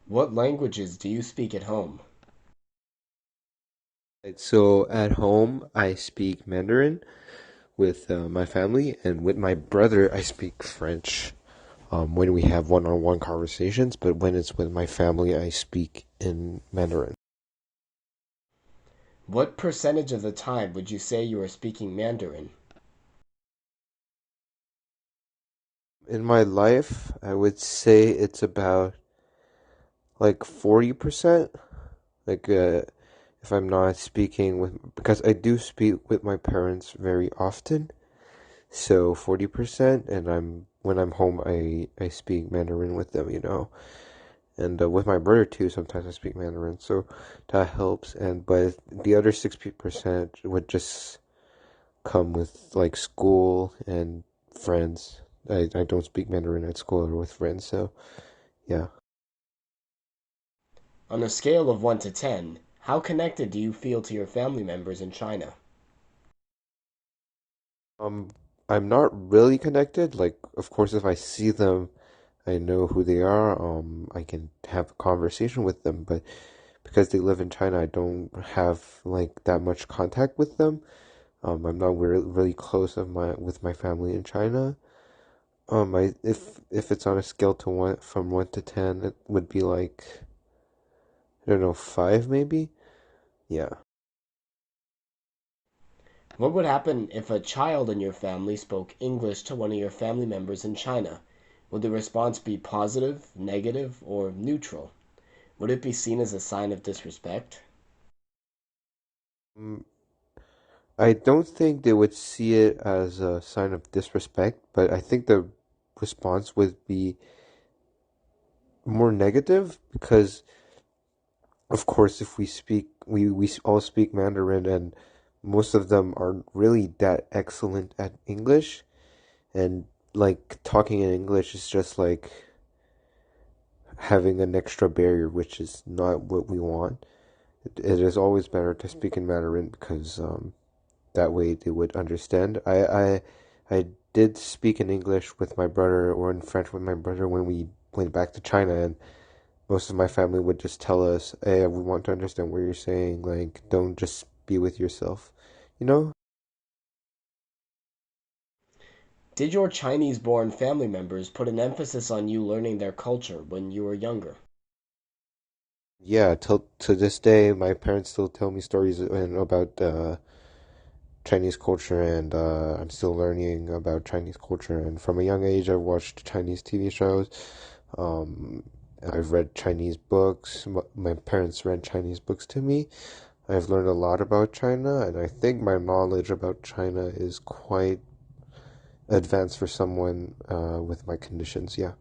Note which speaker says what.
Speaker 1: What languages do you speak at home?
Speaker 2: Right, so at home, I speak Mandarin with my family, and with my brother, I speak French when we have one-on-one conversations. But when it's with my family, I speak in Mandarin.
Speaker 1: What percentage of the time would you say you are speaking Mandarin?
Speaker 2: In my life, I would say it's about like 40%. Like if I'm not speaking with, because I do speak with my parents very often, so 40%. And when I'm home, I speak Mandarin with them. And with my brother too, sometimes I speak Mandarin, so that helps. And but the other 60% would just come with like school and friends. I don't speak Mandarin at school or with friends, so yeah.
Speaker 1: On a scale of 1 to 10, how connected do you feel to your family members in China?
Speaker 2: Um, I'm not really connected. Like, of course, if I see them, I know who they are. I can have a conversation with them, but because they live in China, I don't have like that much contact with them. I'm not really close with my family in China. If it's on a scale to one from 1 to 10, it would be like I don't know, five maybe. Yeah.
Speaker 1: What would happen if a child in your family spoke English to one of your family members in China? Would the response be positive, negative, or neutral? Would it be seen as a sign of disrespect?
Speaker 2: Mm, I don't think they would see it as a sign of disrespect, but I think the response would be more negative because, of course, if we all speak Mandarin, and most of them aren't really that excellent at English, and like talking in English is just like having an extra barrier, which is not what we want. It is always better to speak in Mandarin because that way they would understand. I did speak in English with my brother or in French with my brother when we went back to China, and most of my family would just tell us, "Hey, we want to understand what you're saying. Like, don't just be with yourself, you know?"
Speaker 1: Did your Chinese born family members put an emphasis on you learning their culture when you were younger?
Speaker 2: Yeah, till to this day, my parents still tell me stories about Chinese culture, and I'm still learning about Chinese culture. And from a young age, I've watched Chinese TV shows. Um, I've read Chinese books. My parents read Chinese books to me. I've learned a lot about China, and I think my knowledge about China is quite advanced for someone with my conditions. Yeah.